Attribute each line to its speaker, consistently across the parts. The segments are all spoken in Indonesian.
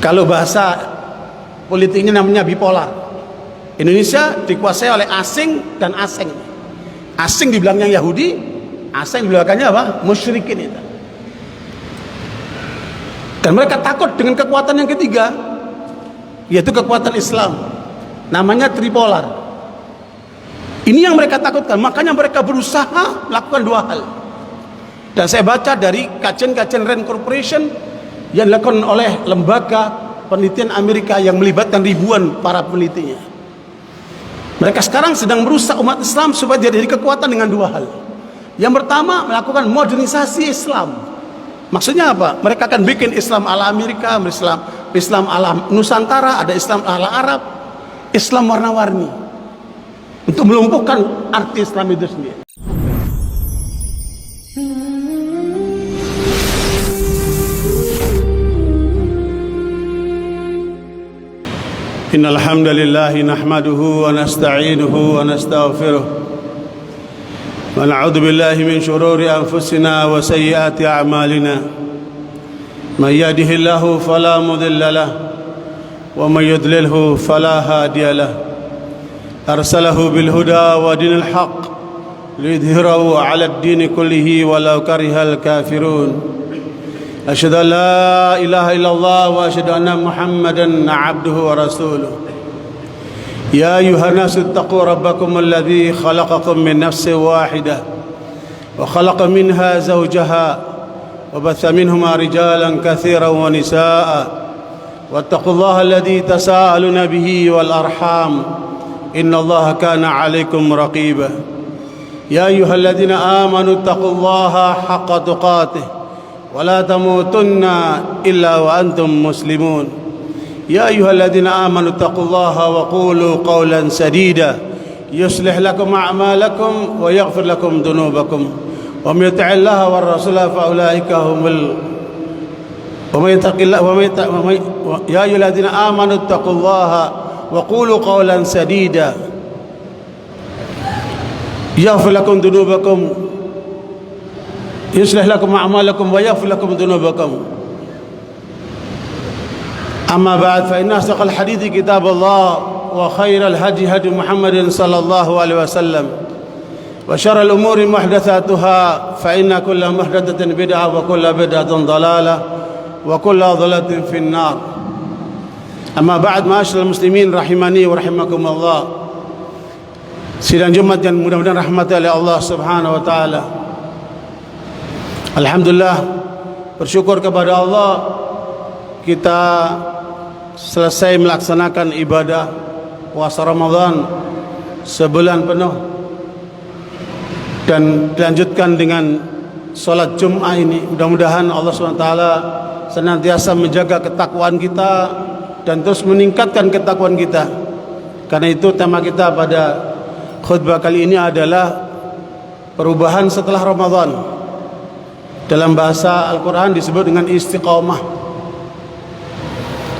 Speaker 1: Kalau bahasa politiknya namanya bipolar. Indonesia dikuasai oleh asing dan asing. Asing dibilangnya Yahudi, asing dibilangnya apa? Musyrikin itu. Dan mereka takut dengan kekuatan yang ketiga, yaitu kekuatan Islam. Namanya tripolar. Ini yang mereka takutkan. Makanya mereka berusaha melakukan dua hal. Dan saya baca dari kajian-kajian Rand Corporation yang dilakukan oleh lembaga penelitian Amerika yang melibatkan ribuan para penelitinya. Mereka sekarang sedang merusak umat Islam supaya dia jadi kekuatan dengan dua hal. Yang pertama, melakukan modernisasi Islam. Maksudnya apa? Mereka akan bikin Islam ala Amerika, Islam ala Nusantara, ada Islam ala Arab, Islam warna-warni, untuk melumpuhkan arti Islam itu sendiri. Innal hamdalillah nahmaduhu wa nasta'inuhu wa nastaghfiruh wa na'udzu billahi min shururi anfusina wa sayyiati a'malina may yahdihillahu fala mudilla lahu wa may yudlilhu fala hadiya lahu arsalahu bil huda wa dinil haqq liyudhhirahu 'ala ad-din kullihi walau karihal kafirun. أشهد أن لا إله إلا الله وأشهد أن محمدا عبده ورسوله يا أيها الناس اتقوا ربكم الذي خلقكم من نفس واحدة وخلق منها زوجها وبث منهما رجالا كثيرا ونساء واتقوا الله الذي تساءلون به والأرحام إن الله كان عليكم رقيبا يا أيها الذين آمنوا اتقوا الله حق تقاته ولا تموتن إلا وأنتم مسلمون يا أيها الذين آمنوا اتقوا الله وقولوا قولا سديدا يصلح لكم أعمالكم ويغفر لكم ذنوبكم ومن يطع الله والرسول فأولئك هم ومن يتق الله يا أيها الذين آمنوا اتقوا الله وقولوا قولا سديدا يغفر لكم ذنوبكم يصلح لكم أعمالكم ويغفر لكم ذنوبكم أما بعد فإن أصدق الحديث كتاب الله وخير الهدي هدي محمد صلى الله عليه وسلم وشر الأمور محدثاتها فإن كل محدثة بدعة وكل بدعة ضلالة وكل ضلالة في النار أما بعد معاشر المسلمين rahimani wa rahimakumullah. Sidang Jumat yang mudah-mudahan rahmati oleh Allah Subhanahu wa taala. Alhamdulillah, bersyukur kepada Allah kita selesai melaksanakan ibadah puasa Ramadan sebulan penuh dan dilanjutkan dengan sholat Jum'ah ini. Mudah-mudahan Allah SWT senantiasa menjaga ketakwaan kita dan terus meningkatkan ketakwaan kita. Karena itu tema kita pada khutbah kali ini adalah perubahan setelah Ramadan. Dalam bahasa Al-Quran disebut dengan istiqamah.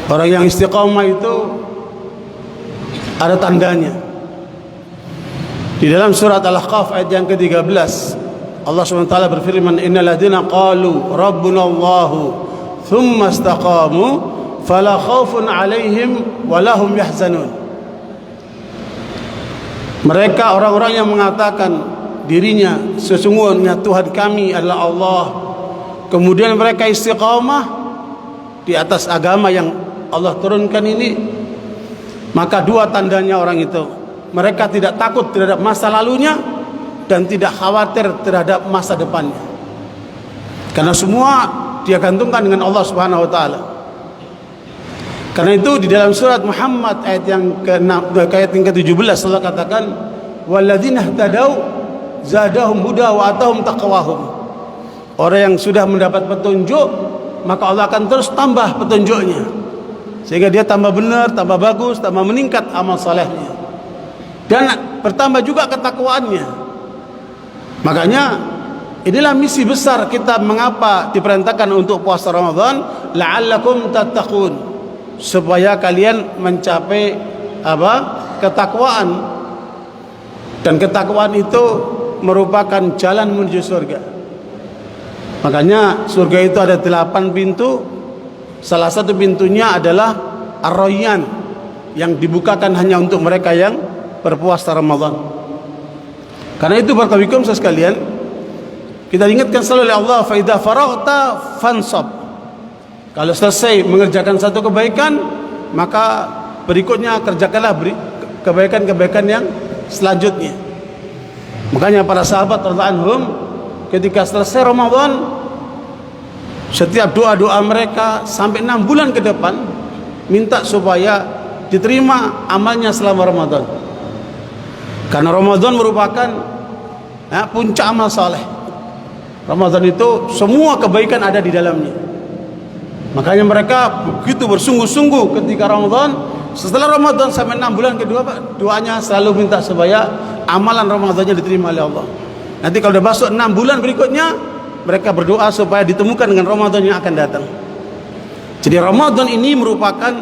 Speaker 1: Orang yang istiqamah itu ada tandanya. Di dalam surat Al-Ahqaf ayat yang ke-13 Allah SWT berfirman, innal ladzina qalu rabbuna Allahu thumma istaqamu fala khaufun 'alaihim wa lahum yahzanun. Mereka orang-orang yang mengatakan dirinya sesungguhnya Tuhan kami adalah Allah, kemudian mereka istiqamah di atas agama yang Allah turunkan ini, maka dua tandanya orang itu, mereka tidak takut terhadap masa lalunya dan tidak khawatir terhadap masa depannya, karena semua dia gantungkan dengan Allah Subhanahu wa taala. Karena itu di dalam surat Muhammad ayat yang ke-17 Allah katakan, walladzina ihtadau zadahum huda wa atahum taqwahum. Orang yang sudah mendapat petunjuk, maka Allah akan terus tambah petunjuknya sehingga dia tambah benar, tambah bagus, tambah meningkat amal salehnya dan bertambah juga ketakwaannya. Makanya inilah misi besar kita, mengapa diperintahkan untuk puasa Ramadan, la'allakum tattaqun, supaya kalian mencapai apa? Ketakwaan. Dan ketakwaan itu merupakan jalan menuju surga. Makanya surga itu ada 8 pintu Salah satu pintunya adalah Ar-Rayyan, yang dibukakan hanya untuk mereka yang berpuasa Ramadan. Karena itu barakallahu sekalian, kita ingatkan selalu oleh Allah, fa idza faraghta fansab. Kalau selesai mengerjakan satu kebaikan, maka berikutnya kerjakanlah kebaikan-kebaikan yang selanjutnya. Makanya para sahabat radhiyallahu anhum ketika selesai Ramadan, setiap doa-doa mereka sampai 6 bulan ke depan minta supaya diterima amalnya selama Ramadan. Karena Ramadan merupakan puncak amal saleh. Ramadan itu semua kebaikan ada di dalamnya. Makanya mereka begitu bersungguh-sungguh ketika Ramadan. Setelah Ramadan sampai 6 bulan kedua, doanya selalu minta supaya amalan Ramadannya diterima oleh Allah. Nanti kalau sudah masuk 6 bulan berikutnya, mereka berdoa supaya ditemukan dengan Ramadan yang akan datang. Jadi Ramadan ini merupakan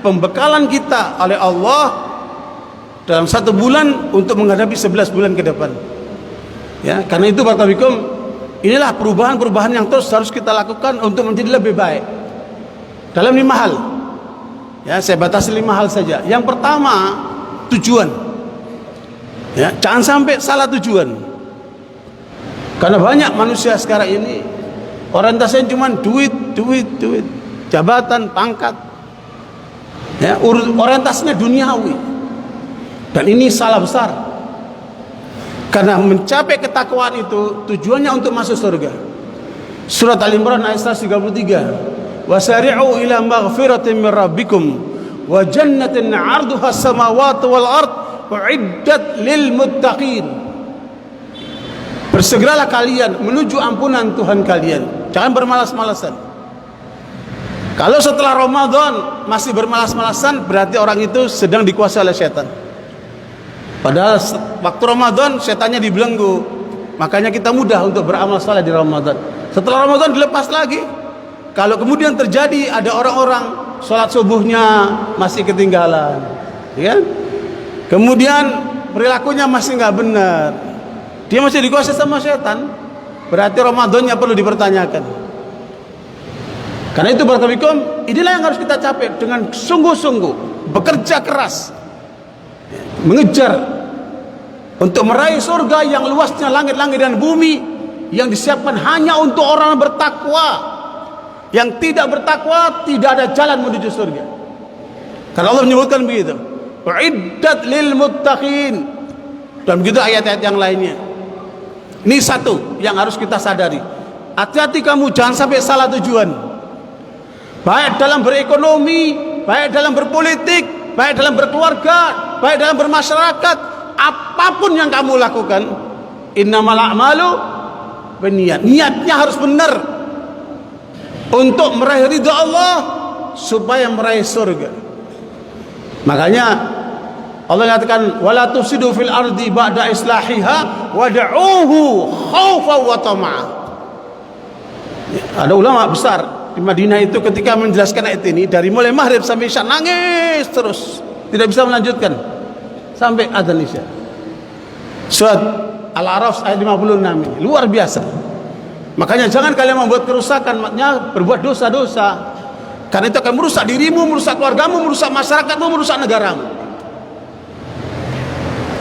Speaker 1: pembekalan kita oleh Allah dalam 1 bulan untuk menghadapi 11 bulan ke depan. Ya, karena itu barakallahu, inilah perubahan-perubahan yang terus harus kita lakukan untuk menjadi lebih baik dalam 5 hal. Ya, saya batasi 5 hal saja. Yang pertama, tujuan. Ya, jangan sampai salah tujuan. Karena banyak manusia sekarang ini orientasinya cuma duit, jabatan, pangkat. Ya, orientasinya duniawi. Dan ini salah besar. Karena mencapai ketakwaan itu tujuannya untuk masuk surga. Surat Al-Imran ayat 133. Wasari'u ila maghfiratin min rabbikum wa jannatin 'arduha as-samawati wal ard u'iddat lil muttaqin. Bersegeralah kalian menuju ampunan Tuhan kalian. Jangan bermalas-malasan. Kalau setelah Ramadan masih bermalas-malasan, berarti orang itu sedang dikuasai oleh setan. Padahal waktu Ramadan setannya dibelenggu. Makanya kita mudah untuk beramal saleh di Ramadan. Setelah Ramadan dilepas lagi. Kalau kemudian terjadi ada orang-orang sholat subuhnya masih ketinggalan, ya? Kemudian perilakunya masih nggak benar, dia masih dikuasai sama setan, berarti Ramadannya perlu dipertanyakan. Karena itu barakallahu, inilah yang harus kita capai dengan sungguh-sungguh, bekerja keras, mengejar untuk meraih surga yang luasnya langit-langit dan bumi, yang disiapkan hanya untuk orang bertakwa. Yang tidak bertakwa tidak ada jalan menuju surga. Karena Allah menyebutkan begitu. U'iddat lil muttaqin. Dan begitu ayat-ayat yang lainnya. Ini satu yang harus kita sadari. Hati-hati kamu, jangan sampai salah tujuan. Baik dalam berekonomi, baik dalam berpolitik, baik dalam berkeluarga, baik dalam bermasyarakat, apapun yang kamu lakukan, innamal a'malu binniyat. Niatnya harus benar. Untuk meraih ridha Allah, supaya meraih surga. Makanya Allah katakan wala tufsidu fil ardi ba'da islahiha wad'uuhu khaufan wa tama'a. Ada ulama besar di Madinah itu ketika menjelaskan ayat ini, dari mulai maghrib sampai isya nangis terus, tidak bisa melanjutkan sampai adzan isya. Surat Al-A'raf ayat 56 ini luar biasa. Makanya jangan kalian membuat kerusakan, maknanya berbuat dosa-dosa. Karena itu akan merusak dirimu, merusak keluargamu, merusak masyarakatmu, merusak negaramu.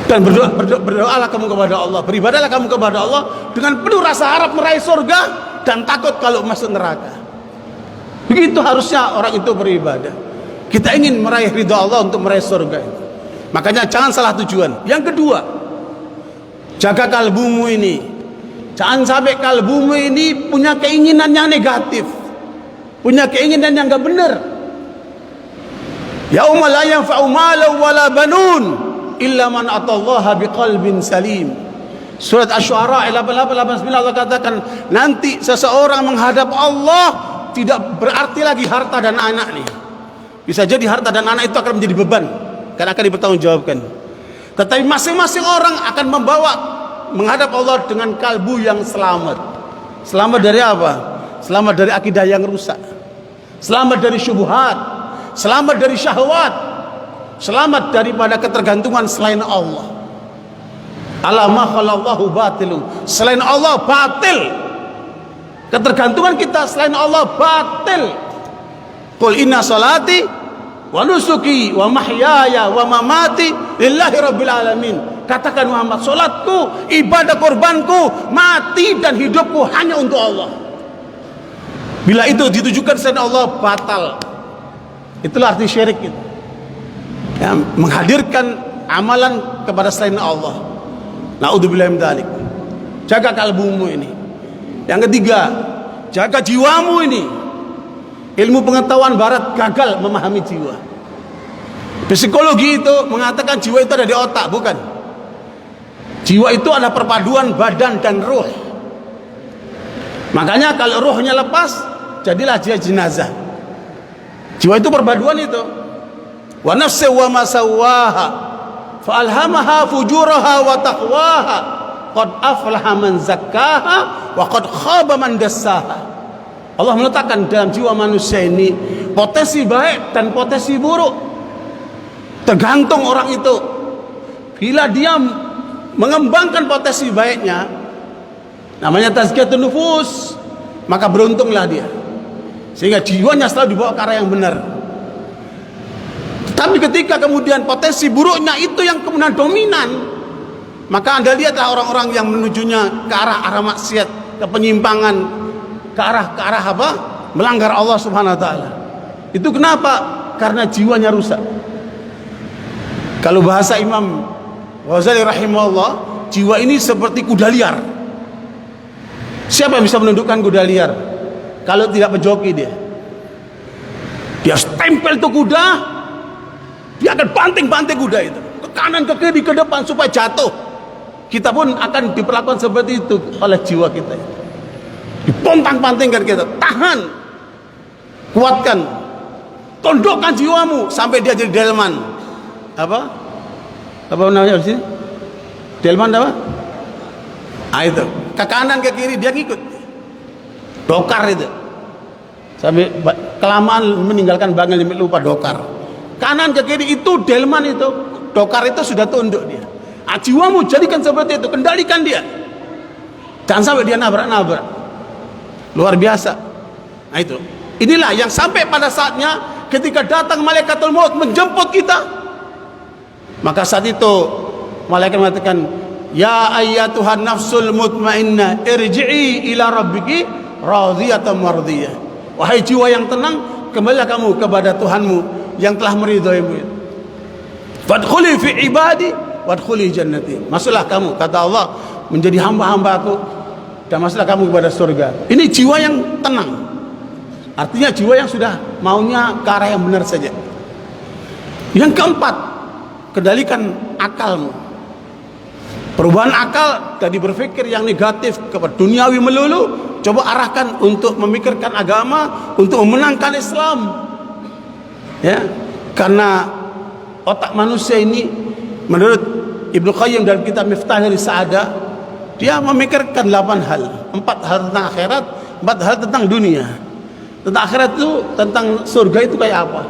Speaker 1: Dan berdoalah kamu kepada Allah, beribadahlah kamu kepada Allah dengan penuh rasa harap meraih surga dan takut kalau masuk neraka. Begitu harusnya orang itu beribadah. Kita ingin meraih ridha Allah untuk meraih surga itu. Makanya jangan salah tujuan. Yang kedua, jaga kalbumu ini. Jangan sampai kalbumu ini punya keinginan yang negatif, punya keinginan yang enggak benar. Yauma la yanfa'u malun wala banun illa man atallaha biqalbin salim. Surat Asy-Syu'ara ayat 88-89 Allah katakan, nanti seseorang menghadap Allah tidak berarti lagi harta dan anak nih. Bisa jadi harta dan anak itu akan menjadi beban karena akan dipertanggungjawabkan. Tetapi masing-masing orang akan membawa menghadap Allah dengan kalbu yang selamat. Selamat dari apa? Selamat dari akidah yang rusak, selamat dari syubhat, selamat dari syahwat, selamat daripada ketergantungan selain Allah. Ala ma khalallahu batilun. Selain Allah batil. Ketergantungan kita selain Allah batil. Qul inna salati wa nusuki wa mahyaya wa mamati lillahi rabbil alamin. Katakan Muhammad, salatku, ibadah korbanku, mati dan hidupku hanya untuk Allah. Bila itu ditujukan selain Allah, batal. Itulah arti syirik itu. Ya, menghadirkan amalan kepada selain Allah. Na'udzubillah min dzalik. Jaga kalbumu ini. Yang ketiga, jaga jiwamu ini. Ilmu pengetahuan barat gagal memahami jiwa. Psikologi itu mengatakan jiwa itu ada di otak, bukan. Jiwa itu adalah perpaduan badan dan ruh. Makanya kalau ruhnya lepas, jadilah dia jenazah. Jiwa itu perpaduan itu. Wa nafsi wa ma sawwaha fa alhamaha fujuraha wa taqwaha qad aflaha man zakkaha wa qad khaba man dassaha. Allah meletakkan dalam jiwa manusia ini potensi baik dan potensi buruk. Tergantung orang itu. Bila dia mengembangkan potensi baiknya, namanya tazkiyatun nufus, maka beruntunglah dia. Sehingga jiwanya selalu dibawa ke arah yang benar. Tapi ketika kemudian potensi buruknya itu yang kemudian dominan, maka Anda lihatlah orang-orang yang menujunya ke arah maksiat, ke penyimpangan, ke arah apa? Melanggar Allah Subhanahu wa taala. Itu kenapa? Karena jiwanya rusak. Kalau bahasa Imam Ghazali rahimahullah, jiwa ini seperti kuda liar. Siapa yang bisa menundukkan kuda liar? Kalau tidak pejoki dia stempel tuh kuda, dia akan banting-banting kuda itu ke kanan ke kiri ke depan supaya jatuh. Kita pun akan diperlakukan seperti itu oleh jiwa kita. Dipontang-pantingkan kita, tahan, kuatkan, tundukkan jiwamu sampai dia jadi delman. Apa namanya sih? Delman apa? Itu ke kanan ke kiri dia ngikut. Dokar itu sampai kelamaan meninggalkan bangil lupa dokar. Kanan ke kiri itu delman itu, dokar itu sudah tunduk dia. Jiwamu jadikan seperti itu, kendalikan dia. Jangan sampai dia nabrak-nabrak. Luar biasa. Nah itu. Inilah yang sampai pada saatnya ketika datang malaikatul maut menjemput kita. Maka saat itu malaikat mengatakan, "Ya ayyatuhan nafsul mutmainnah, irji'i ila rabbiki radhiyatan mardiyah." Wahai jiwa yang tenang, kembalilah kamu kepada Tuhanmu yang telah meridhoimu. Fadkhuli fi ibadi wadkhuli jannati. Masuklah kamu, kata Allah, menjadi hamba-hambaku dan masuklah kamu kepada surga. Ini jiwa yang tenang. Artinya jiwa yang sudah maunya ke arah yang benar saja. Yang keempat, kendalikan akalmu. Perubahan akal dari berpikir yang negatif kepada duniawi melulu, coba arahkan untuk memikirkan agama, untuk memenangkan Islam. Ya, karena otak manusia ini menurut Ibnu Qayyim dalam kitab Miftahul Sa'adah, dia memikirkan 8 hal. 4 hal tentang akhirat, 4 hal tentang dunia. Tentang akhirat itu, tentang surga itu kayak apa,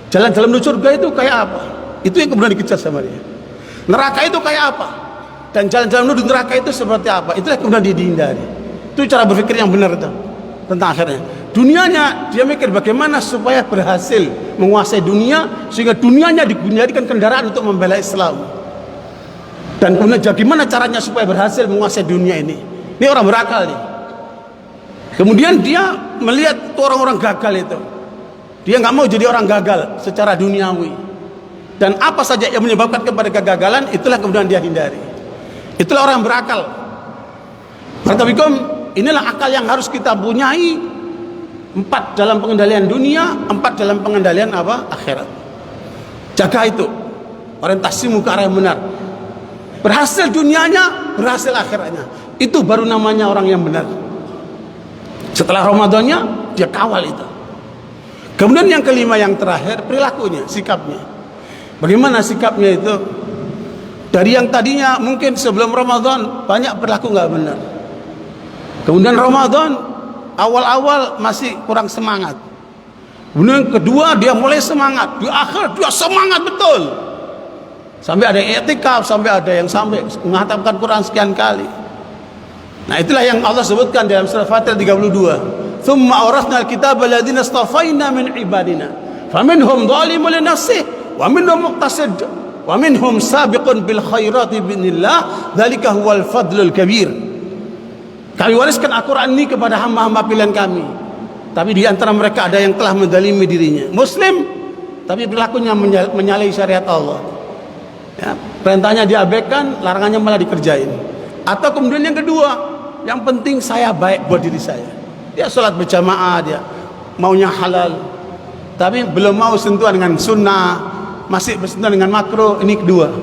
Speaker 1: jalan-jalan menuju surga itu kayak apa, itu yang kemudian dikejar sama dia. Neraka itu kayak apa, dan jalan-jalan menuju neraka itu seperti apa, itulah kemudian dihindari. Itu cara berpikir yang benar itu tentang akhirnya. Dunianya dia mikir bagaimana supaya berhasil menguasai dunia, sehingga dunianya dijadikan kendaraan untuk membela Islam. Dan kemudian bagaimana caranya supaya berhasil menguasai dunia ini. Ini orang berakal nih. Kemudian dia melihat orang-orang gagal itu, dia nggak mau jadi orang gagal secara duniawi. Dan apa saja yang menyebabkan kepada kegagalan, itulah kemudian dia hindari. Itulah orang berakal. Barakallahu, inilah akal yang harus kita punyai. 4 dalam pengendalian dunia, 4 dalam pengendalian apa? Akhirat. Jaga itu, orientasimu ke arah yang benar. Berhasil dunianya, berhasil akhiratnya. Itu baru namanya orang yang benar. Setelah Ramadannya, dia kawal itu. Kemudian yang kelima, yang terakhir, perilakunya, sikapnya. Bagaimana sikapnya itu? Dari yang tadinya mungkin sebelum Ramadan banyak perilaku nggak benar. Kemudian Ramadan awal-awal masih kurang semangat. Kemudian kedua dia mulai semangat. Di akhir dia semangat betul. Sampai ada yang i'tikaf, sampai ada yang sampai menghatamkan Quran sekian kali. Nah itulah yang Allah sebutkan dalam surah Fatir 32. thumma awrasna al-kitaba alladziina istafaina min ibadina faminhum dhalimun li nafsihi wa minhum muqtasid wa minhum sabiqun bil khairati bi'idznillah dzalika huwal fadlul kabir. Kami wariskan Al-Quran ini kepada hamba-hamba pilihan kami, tapi di antara mereka ada yang telah menzalimi dirinya, muslim tapi perilakunya menyalahi syariat Allah, ya, perintahnya diabaikan, larangannya malah dikerjain. Atau kemudian yang kedua, yang penting saya baik buat diri saya, dia sholat berjamaah, dia maunya halal tapi belum mau sentuhan dengan sunnah, masih bersentuhan dengan makruh. Ini kedua.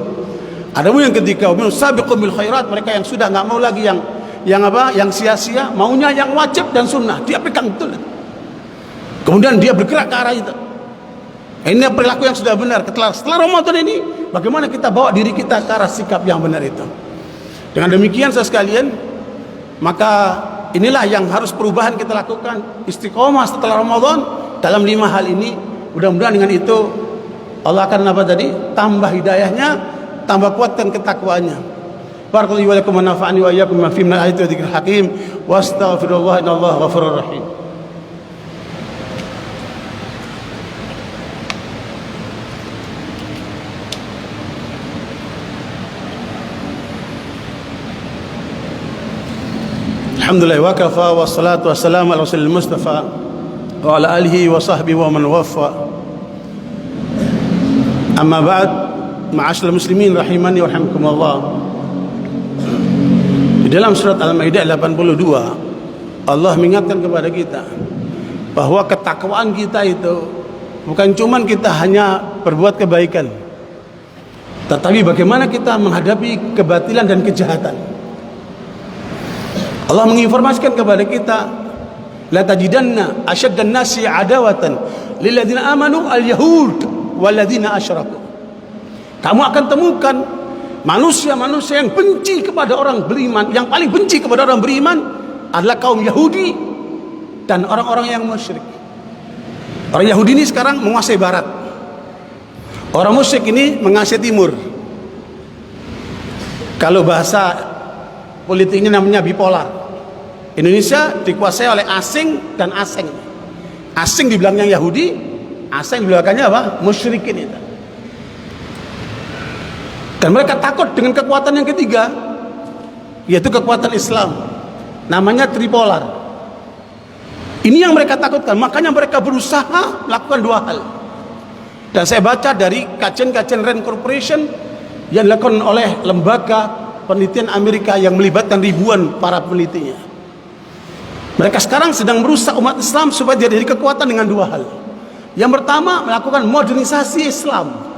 Speaker 1: Ada yang ketiga, sabiqun bil khairat, mereka yang sudah nggak mau lagi yang sia-sia, maunya yang wajib dan sunnah, dia pegang betul. Kemudian dia bergerak ke arah itu. Ini perilaku yang sudah benar. Setelah Ramadan ini, bagaimana kita bawa diri kita ke arah sikap yang benar itu. Dengan demikian saudara sekalian, maka inilah yang harus perubahan kita lakukan, istiqomah setelah Ramadan dalam 5 hal ini. Mudah-mudahan dengan itu Allah akan tambah hidayahnya, tambah kuatkan ketakwaannya. Barakallahu wa lakum wa nafa'ani wa iyyakum bima fihi min al-ayati wa dzikril hakim wa astaghfirullah innallaha ghafurur rahim. Alhamdulillah wa kafa wa salatu wa salam ala rasulil mustafa wa ala alihi wa sahbihi wa man waffa. Amma ba'd, ma'asyiral muslimin rahimani wa rahimakumullah. Dalam surat Al-Maidah 82, Allah mengingatkan kepada kita bahwa ketakwaan kita itu bukan cuman kita hanya berbuat kebaikan, tetapi bagaimana kita menghadapi kebatilan dan kejahatan. Allah menginformasikan kepada kita, la tajidanna asyaddan nasi adawatan lil ladzina amanu al-yahud wal ladzina asyraku. Kamu akan temukan manusia-manusia yang benci kepada orang beriman, yang paling benci kepada orang beriman adalah kaum Yahudi dan orang-orang yang musyrik. Orang Yahudi ini sekarang menguasai barat, orang musyrik ini menguasai timur. Kalau bahasa politiknya namanya bipolar. Indonesia dikuasai oleh asing dan asing. Asing di belakangnya Yahudi, asing di belakangnya apa? Musyrikin itu. Dan mereka takut dengan kekuatan yang ketiga, yaitu kekuatan Islam, namanya tripolar. Ini yang mereka takutkan, makanya mereka berusaha melakukan 2 hal. Dan saya baca dari kajian-kajian Rand Corporation yang dilakukan oleh lembaga penelitian Amerika yang melibatkan ribuan para penelitinya. Mereka sekarang sedang merusak umat Islam supaya dia jadi kekuatan dengan 2 hal. Yang pertama, melakukan modernisasi Islam.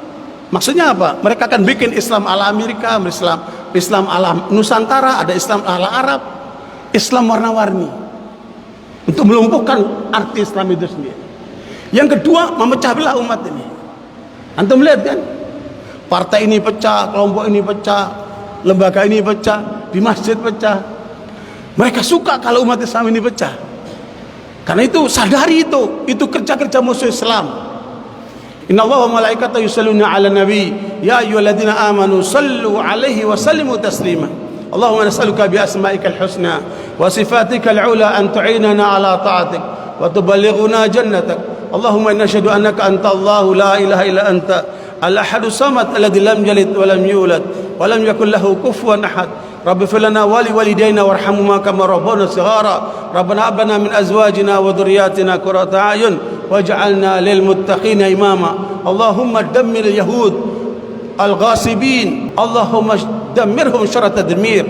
Speaker 1: Maksudnya apa? Mereka akan bikin Islam ala Amerika, Islam ala Nusantara, ada Islam ala Arab, Islam warna-warni, untuk melumpuhkan arti Islam itu sendiri. Yang kedua, memecah belah umat ini. Antum lihat kan? Partai ini pecah, kelompok ini pecah, lembaga ini pecah, di masjid pecah. Mereka suka kalau umat Islam ini pecah. Karena itu sadari itu kerja-kerja musuh Islam. Inna Allah wa malaikatahu yusalluna ala nabi ya ayyuhalladzina amanu sallu alaihi wa sallimu taslima. Allahumma nas'aluka bi asma'ikal husna wa sifatikal ula an tu'inana ala ta'atik wa tuballighuna jannatak. Allahumma inna nashhadu annaka anta Allah la ilaha illa anta al-ahadu samad alladzi lam yalid wa lam yulad wa lam yakul lahu kufuwan ahad. Rabbi fir lana wa li walidayna warhamhuma kama rabbana shighara. Rabbana hab lana min azwajina wa dhurriyyatina qurrata a'yun waj'alna lil muttaqina imama. Allahumma dammir al-yahud al-ghasibin, Allahumma dammirhum syarra tadmir.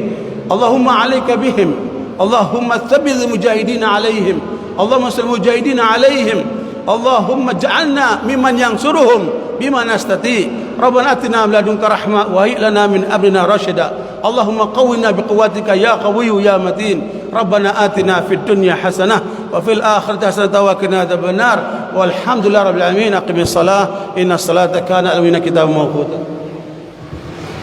Speaker 1: Allahumma 'alaika bihim, Allahumma thabbit al-mujahidin 'alaihim, Allahumma salli mujahidin 'alaihim, Allahumma ij'alna mimman yansuruhum bima nastati. Rabbana atina min ladunka rahmah wa hayyi lana min amrina rasyida. Allahumma qawwina biquwwatika ya qawiyyu ya matin. Rabbana atina fid dunya hasanah wa fil akhirati hasanah wa qina adzabannar. Walhamdulillahi rabbil alamin. Aqimis shalah, innas salata kana al-mu'minina kitaban mawquta.